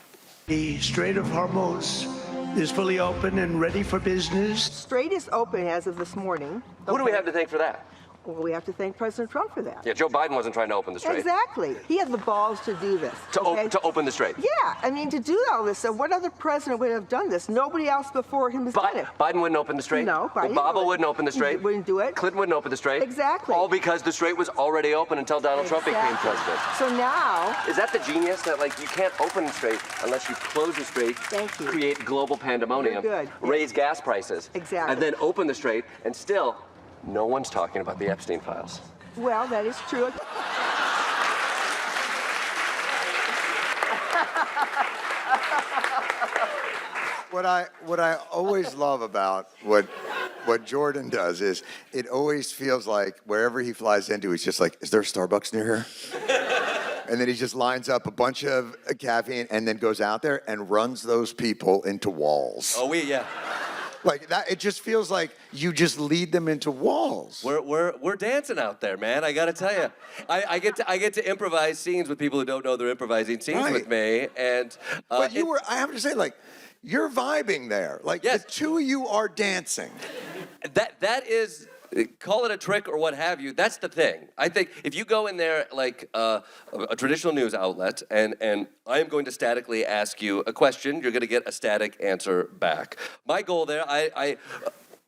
The Strait of Hormuz is fully open and ready for business. Strait is open as of this morning. Who do we have to thank for that? Well, we have to thank President Trump for that. Yeah, Joe Biden wasn't trying to open the strait. Exactly. He had the balls to do this. To open the strait. Yeah, I mean, to do all this. So what other president would have done this? Nobody else before him has done it. Biden wouldn't open the strait? No, Biden Obama wouldn't open the strait? Wouldn't do it. Clinton wouldn't open the strait? Exactly. All because the strait was already open until Donald Trump became president. So now... Is that the genius that, like, you can't open the strait unless you close the strait, create global pandemonium, raise gas prices, and then open the strait, and still, no one's talking about the Epstein files. Well, that is true. What I always love about what Jordan does is it always feels like wherever he flies into, he's just like, is there a Starbucks near here? And then he just lines up a bunch of caffeine and then goes out there and runs those people into walls. Oh, yeah. Like that, it just feels like you just lead them into walls. We're dancing out there, man. I gotta tell you, I get to improvise scenes with people who don't know they're improvising scenes with me, and but I have to say, like, you're vibing there. Like the two of you are dancing. That is call it a trick or what have you, that's the thing. I think if you go in there like a traditional news outlet and I am going to statically ask you a question, you're going to get a static answer back. My goal there,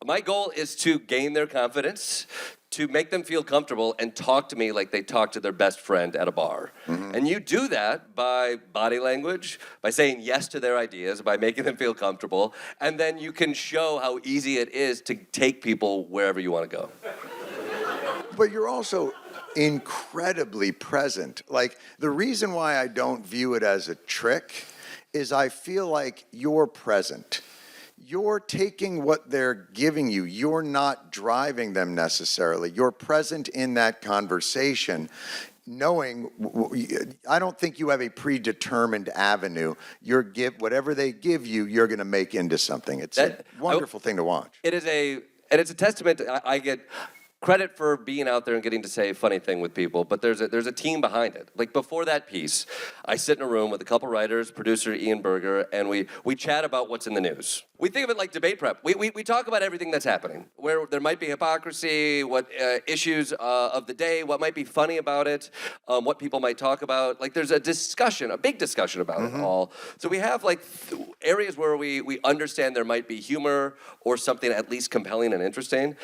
my goal is to gain their confidence, to make them feel comfortable and talk to me like they talk to their best friend at a bar. And you do that by body language, by saying yes to their ideas, by making them feel comfortable, and then you can show how easy it is to take people wherever you want to go. But you're also incredibly present. Like, the reason why I don't view it as a trick is I feel like you're present. You're taking what they're giving you. You're not driving them necessarily. You're present in that conversation, knowing, I don't think you have a predetermined avenue. Whatever they give you, you're going to make into something. It's a wonderful thing to watch. It's a testament. I get credit for being out there and getting to say a funny thing with people, but there's a team behind it. Like before that piece, I sit in a room with a couple writers, producer Ian Berger, and we chat about what's in the news. We think of it like debate prep. We talk about everything that's happening, where there might be hypocrisy, what issues of the day, what might be funny about it, what people might talk about. Like there's a discussion, a big discussion about it all. So we have like areas where we understand there might be humor or something at least compelling and interesting.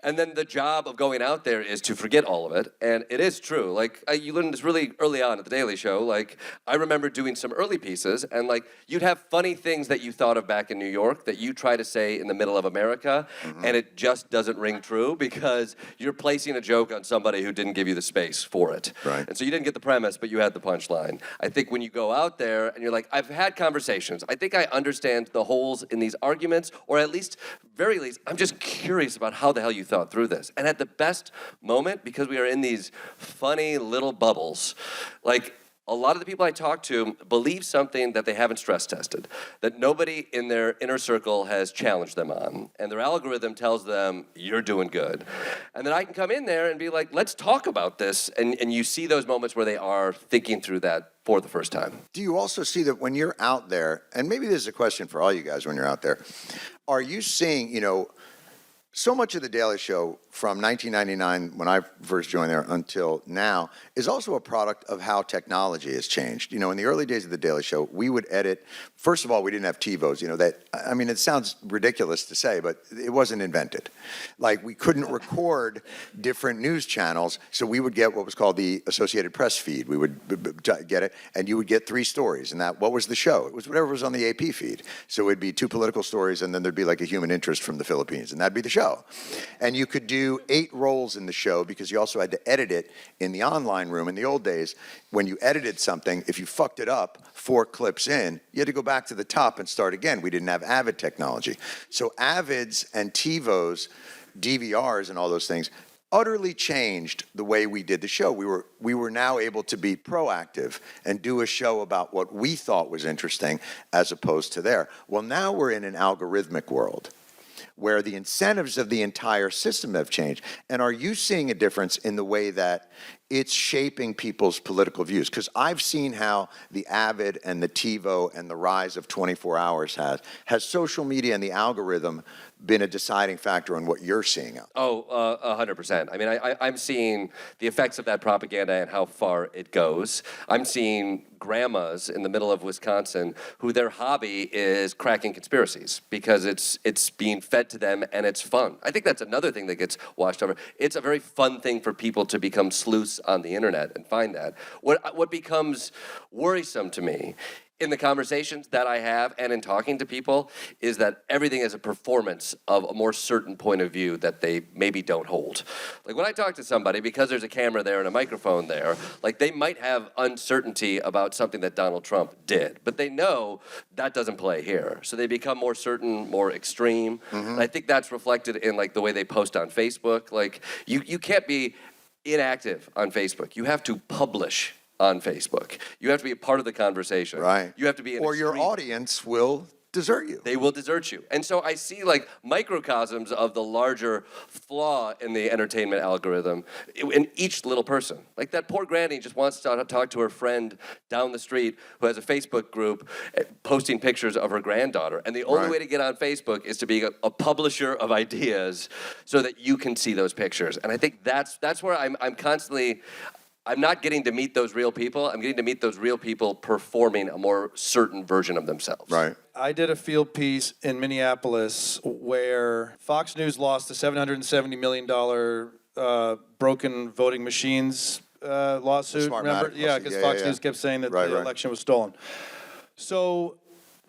And then the job of going out there is to forget all of it. And it is true. Like, you learned this really early on at The Daily Show. Like, I remember doing some early pieces, and like, you'd have funny things that you thought of back in New York that you try to say in the middle of America, and it just doesn't ring true because you're placing a joke on somebody who didn't give you the space for it. Right. And so you didn't get the premise, but you had the punchline. I think when you go out there and you're like, I've had conversations. I think I understand the holes in these arguments, or at least, very least, I'm just curious about how the hell you thought through this. And at the best moment, because we are in these funny little bubbles, like a lot of the people I talk to believe something that they haven't stress tested, that nobody in their inner circle has challenged them on. And their algorithm tells them, you're doing good. And then I can come in there and be like, let's talk about this. And you see those moments where they are thinking through that for the first time. Do you also see that when you're out there, and maybe this is a question for all you guys when you're out there, are you seeing, so much of The Daily Show from 1999, when I first joined there, until now, is also a product of how technology has changed. In the early days of The Daily Show, we would edit. First of all, we didn't have TiVos. It sounds ridiculous to say, but it wasn't invented. Like, we couldn't record different news channels, so we would get what was called the Associated Press feed. We would get it, and you would get 3 stories. And what was the show? It was whatever was on the AP feed. So it'd be 2 political stories, and then there'd be like a human interest from the Philippines, and that'd be the show. And you could do 8 roles in the show because you also had to edit it in the online room. In the old days, when you edited something, if you fucked it up 4 clips in, you had to go back to the top and start again. We didn't have Avid technology. So Avids and TiVos, DVRs and all those things utterly changed the way we did the show. We were now able to be proactive and do a show about what we thought was interesting as opposed to there. Well, now we're in an algorithmic world where the incentives of the entire system have changed. And are you seeing a difference in the way that it's shaping people's political views? Because I've seen how the Avid and the TiVo and the rise of 24 hours has social media and the algorithm been a deciding factor on what you're seeing out there? 100%. I mean, I'm seeing the effects of that propaganda and how far it goes. I'm seeing grandmas in the middle of Wisconsin who their hobby is cracking conspiracies because it's being fed to them and it's fun. I think that's another thing that gets washed over. It's a very fun thing for people to become sleuths on the internet and find that. What becomes worrisome to me in the conversations that I have and in talking to people is that everything is a performance of a more certain point of view that they maybe don't hold. Like when I talk to somebody, because there's a camera there and a microphone there, like they might have uncertainty about something that Donald Trump did, but they know that doesn't play here. So they become more certain, more extreme. And I think that's reflected in like the way they post on Facebook. Like you can't be inactive on Facebook. You have to publish on Facebook. You have to be a part of the conversation. Right. You have to be or your audience will desert you. They will desert you. And so I see like microcosms of the larger flaw in the entertainment algorithm in each little person. Like that poor granny just wants to talk to her friend down the street who has a Facebook group posting pictures of her granddaughter. And the only way to get on Facebook is to be a publisher of ideas so that you can see those pictures. And I think that's where I'm constantly... I'm not getting to meet those real people. I'm getting to meet those real people performing a more certain version of themselves. Right. I did a field piece in Minneapolis where Fox News lost the $770 million broken voting machines lawsuit. Remember? Yeah, because Fox News kept saying that the election was stolen. So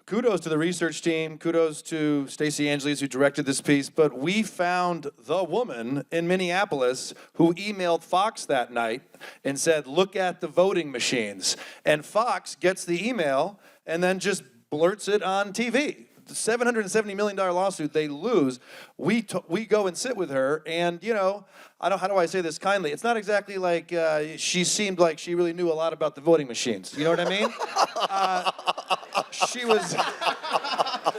kudos to the research team. Kudos to Stacey Angeles, who directed this piece. But we found the woman in Minneapolis who emailed Fox that night and said, look at the voting machines. And Fox gets the email and then just blurts it on TV. The $770 million lawsuit, they lose. We go and sit with her, and, you know, how do I say this kindly? It's not exactly like she seemed like she really knew a lot about the voting machines. You know what I mean?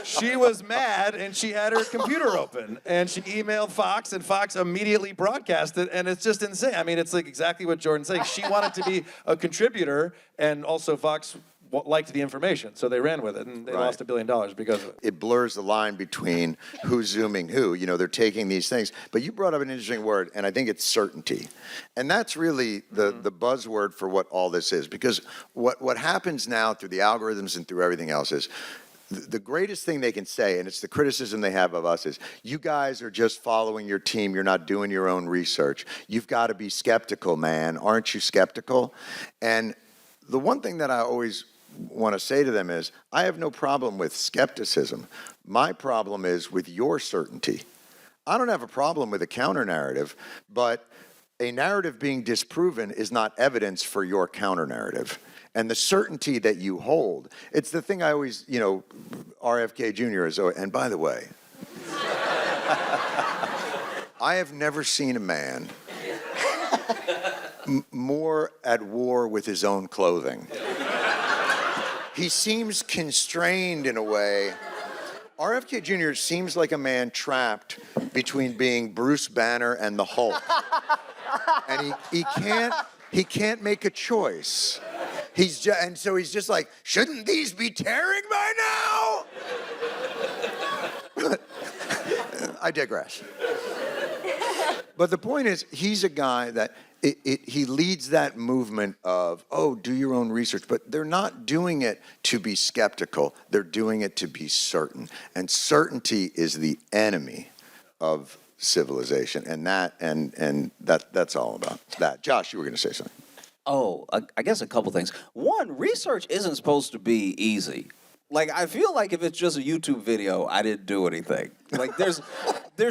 She was mad, and she had her computer open, and she emailed Fox, and Fox immediately broadcast it, and it's just insane. I mean, it's like exactly what Jordan's saying. She wanted to be a contributor, and also Fox liked the information, so they ran with it, and they lost $1 billion because of it. It blurs the line between who's zooming who. You know, they're taking these things. But you brought up an interesting word, and I think it's certainty. And that's really the buzzword for what all this is. Because what happens now through the algorithms and through everything else is, the greatest thing they can say, and it's the criticism they have of us, is you guys are just following your team. You're not doing your own research. You've got to be skeptical, man. Aren't you skeptical? And the one thing that I always want to say to them is, I have no problem with skepticism. My problem is with your certainty. I don't have a problem with a counter-narrative, but a narrative being disproven is not evidence for your counter-narrative. And the certainty that you hold, it's the thing I always, you know, RFK Jr. is, and by the way, I have never seen a man more at war with his own clothing. He seems constrained in a way. RFK Jr. seems like a man trapped between being Bruce Banner and the Hulk. And he can't make a choice. And so he's just like, shouldn't these be tearing by now? I digress. But the point is, he's a guy that he leads that movement of, do your own research. But they're not doing it to be skeptical. They're doing it to be certain. And certainty is the enemy of civilization. And that's all about that. Josh, you were going to say something. I guess a couple things. One, research isn't supposed to be easy. Like, I feel like if it's just a YouTube video, I didn't do anything. Like, there's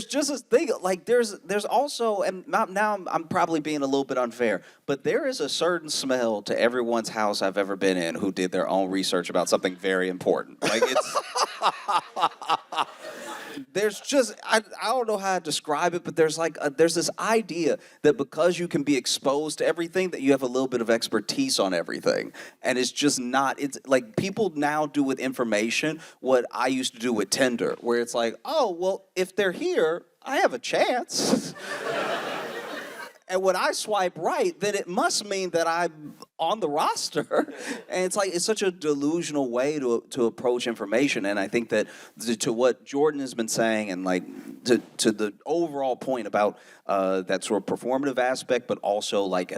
just this thing. Like, there's also, and now I'm probably being a little bit unfair, but there is a certain smell to everyone's house I've ever been in who did their own research about something very important. Like, it's... There's just, I don't know how to describe it, but there's this idea that because you can be exposed to everything, that you have a little bit of expertise on everything. And it's just not, it's like people now do with information what I used to do with Tinder, where it's like, well, if they're here, I have a chance. And when I swipe right, then it must mean that I'm on the roster. And it's such a delusional way to approach information. And I think that to what Jordan has been saying, and like to the overall point about that sort of performative aspect, but also like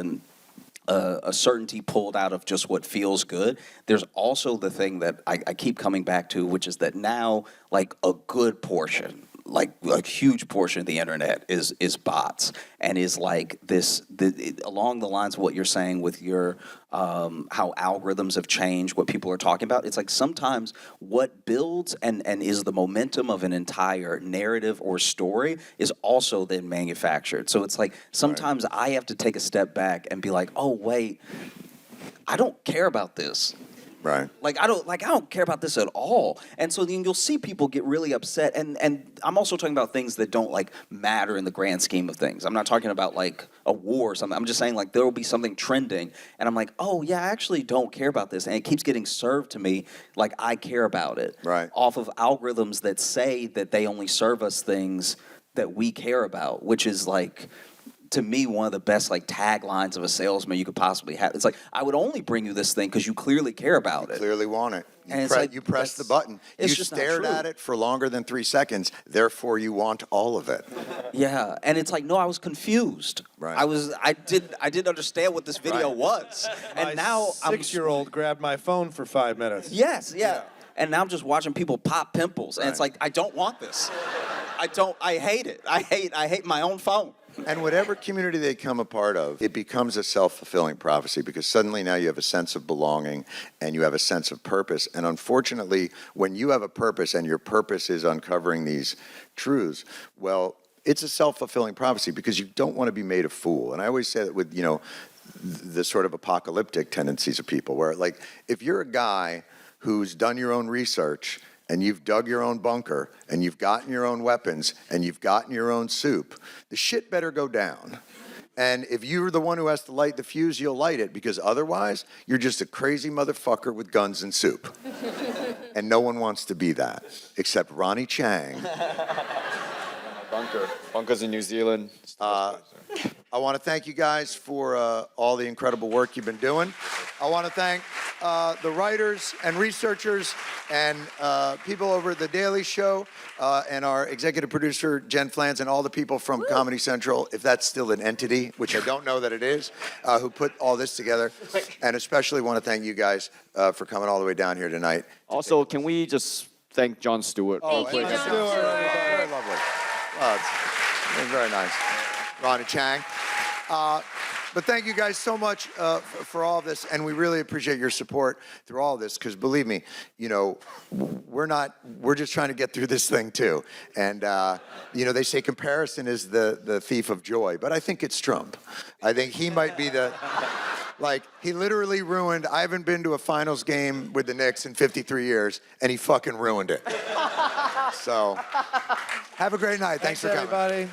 a certainty pulled out of just what feels good. There's also the thing that I keep coming back to, which is that now like a good portion, like a huge portion of the internet is bots, and is like along the lines of what you're saying with your how algorithms have changed what people are talking about. It's like sometimes what builds and is the momentum of an entire narrative or story is also then manufactured. So it's like sometimes I have to take a step back and be like, oh wait, I don't care about this. Right. Like I don't care about this at all. And so then you'll see people get really upset. And I'm also talking about things that don't like matter in the grand scheme of things. I'm not talking about like a war or something. I'm just saying like there will be something trending and I'm like, oh yeah, I actually don't care about this. And it keeps getting served to me like I care about it. Right. Off of algorithms that say that they only serve us things that we care about, which is like, to me, one of the best like taglines of a salesman you could possibly have. It's like, I would only bring you this thing because you clearly care about it. Clearly want it. You press the button. You stared at it for longer than 3 seconds. Therefore, you want all of it. Yeah, and it's like, no, I was confused. Right. I didn't understand what this video was, and My now 6-year-old grabbed my phone for 5 minutes. Yes, yeah. And now I'm just watching people pop pimples, and it's like, I don't want this. I hate it. I hate my own phone. And whatever community they come a part of, it becomes a self-fulfilling prophecy because suddenly now you have a sense of belonging and you have a sense of purpose. And unfortunately, when you have a purpose and your purpose is uncovering these truths, well, it's a self-fulfilling prophecy because you don't want to be made a fool. And I always say that with, the sort of apocalyptic tendencies of people where, like, if you're a guy who's done your own research and you've dug your own bunker, and you've gotten your own weapons, and you've gotten your own soup, the shit better go down. And if you're the one who has to light the fuse, you'll light it, because otherwise, you're just a crazy motherfucker with guns and soup. And no one wants to be that, except Ronny Chieng. Bunkers in New Zealand. I want to thank you guys for all the incredible work you've been doing. I want to thank the writers and researchers and people over at The Daily Show and our executive producer, Jen Flans, and all the people from Comedy Central, if that's still an entity, which I don't know that it is, who put all this together. And especially want to thank you guys for coming all the way down here tonight. Also, can we just thank Jon Stewart? Thank you, Jon Stewart. Very lovely. It's very nice. Ronny Chieng. But thank you guys so much for all of this, and we really appreciate your support through all of this, because believe me, we're just trying to get through this thing too. And, they say comparison is the thief of joy, but I think it's Trump. I think he might be he literally ruined, I haven't been to a finals game with the Knicks in 53 years, and he fucking ruined it. So, have a great night. Thanks for coming. Everybody.